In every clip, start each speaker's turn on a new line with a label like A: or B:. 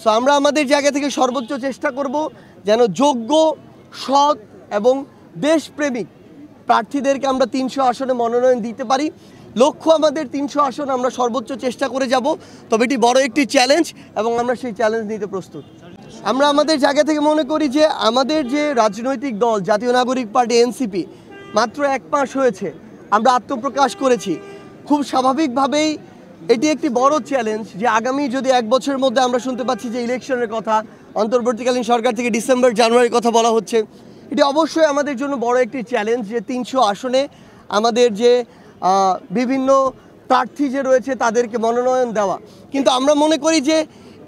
A: So আমরা আমাদের জায়গা থেকে সর্বোচ্চ চেষ্টা করব যেন যোগ্য, সৎ এবং দেশপ্রেমিক প্রার্থীদেরকে আমরা 300 আসনে মনোনয়ন দিতে পারি। লক্ষ্য আমাদের 300 আসন আমরা সর্বোচ্চ চেষ্টা করে যাব, তবে এটি বড় একটি চ্যালেঞ্জ এবং আমরা সেই চ্যালেঞ্জ নিতে প্রস্তুত। আমরা আমাদের জায়গা থেকে মনে করি যে আমাদের যে রাজনৈতিক দল জাতীয় নাগরিক পার্টি এনসিপি মাত্র 1 মাস হয়েছে আমরা আত্মপ্রকাশ করেছি। খুব স্বাভাবিকভাবেই এটি একটি বড় চ্যালেঞ্জ যে আগামী যদি 1 বছরের মধ্যে আমরা শুনতে পাচ্ছি যে ইলেকশনের কথা, অন্তর্বর্তীকালীন সরকার থেকে ডিসেম্বর জানুয়ারির কথা বলা হচ্ছে, এটি অবশ্যই আমাদের জন্য বড় একটি চ্যালেঞ্জ যে 300 আসনে আমাদের যে বিভিন্ন প্রার্থী যে রয়েছে তাদেরকে মনোনয়ন দেওয়া। কিন্তু আমরা মনে করি যে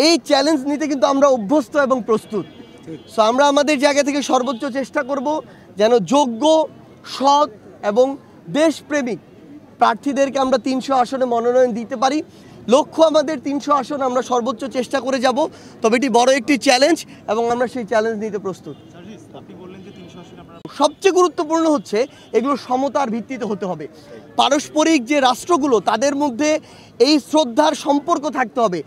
A: এই চ্যালেঞ্জ নিতে কিন্তু আমরা অভ্যস্ত এবং প্রস্তুত। সো আমরা আমাদের জায়গা থেকে সর্বোচ্চ চেষ্টা করব যেন যোগ্য, সৎ এবং দেশপ্রেমিক প্রার্থীদেরকে আমরা 300 আসনে মনোনয়ন দিতে পারি। লক্ষ্য আমাদের 300 আসন আমরা সর্বোচ্চ চেষ্টা করে যাব, তবে এটি বড় একটি চ্যালেঞ্জ এবং আমরা সেই চ্যালেঞ্জ নিতে প্রস্তুত। সবচেয়ে গুরুত্বপূর্ণ হচ্ছে এগুলো সমতার ভিত্তিতে হতে হবে। পারস্পরিক যে রাষ্ট্রগুলো তাদের মধ্যে এই শ্রদ্ধার সম্পর্ক থাকতে হবে।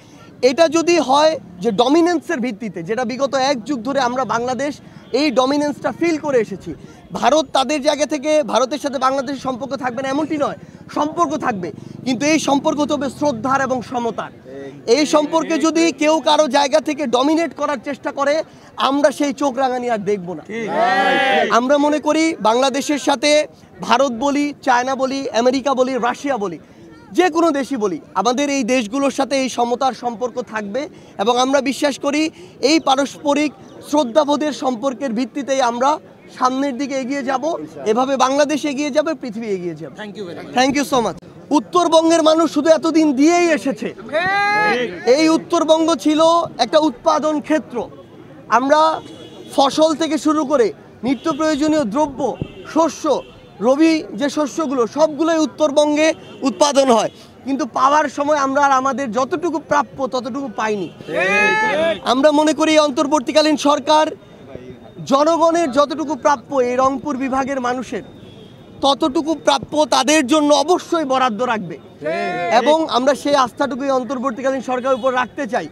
A: এটা যদি হয় যে ডমিনেন্সের ভিত্তিতে, যেটা বিগত 1 যুগ ধরে আমরা বাংলাদেশ এই ডমিনেন্সটা ফিল করে এসেছি, ভারত তাদের জায়গা থেকে ভারতের সাথে বাংলাদেশের সম্পর্ক থাকবে না এমনটি নয়, সম্পর্ক থাকবে, কিন্তু এই সম্পর্ক হবে শ্রদ্ধার এবং সমতার। এই সম্পর্কে যদি কেউ কারো জায়গা থেকে ডমিনেট করার চেষ্টা করে আমরা সেই চোখ রাঙানি আর দেখব না। আমরা মনে করি বাংলাদেশের সাথে ভারত বলি, চায়না বলি, আমেরিকা বলি, রাশিয়া বলি, যে কোনো দেশই বলি, আমাদের এই দেশগুলোর সাথে এই সমতার সম্পর্ক থাকবে এবং আমরা বিশ্বাস করি এই পারস্পরিক শ্রদ্ধাবোধের সম্পর্কের ভিত্তিতেই আমরা সামনের দিকে এগিয়ে যাব। এভাবে বাংলাদেশ এগিয়ে যাবে, পৃথিবী এগিয়ে যাবে। Thank you so much. উত্তরবঙ্গের মানুষ শুধু এতদিন দিয়েই এসেছে। এই উত্তরবঙ্গ ছিল একটা উৎপাদন ক্ষেত্র। আমরা ফসল থেকে শুরু করে নিত্য প্রয়োজনীয় দ্রব্য, শস্য, রবি যে শস্যগুলো সবগুলোই উত্তরবঙ্গে উৎপাদন হয়, কিন্তু পাওয়ার সময় আমরা আর আমাদের যতটুকু প্রাপ্য ততটুকু পাইনি। আমরা মনে করি অন্তর্বর্তীকালীন সরকার জনগণের যতটুকু প্রাপ্য এই রংপুর বিভাগের মানুষের ততটুকু প্রাপ্য তাদের জন্য অবশ্যই বরাদ্দ রাখবে এবং আমরা সেই আস্থাটুকুই অন্তর্বর্তীকালীন সরকারের উপর রাখতে চাই।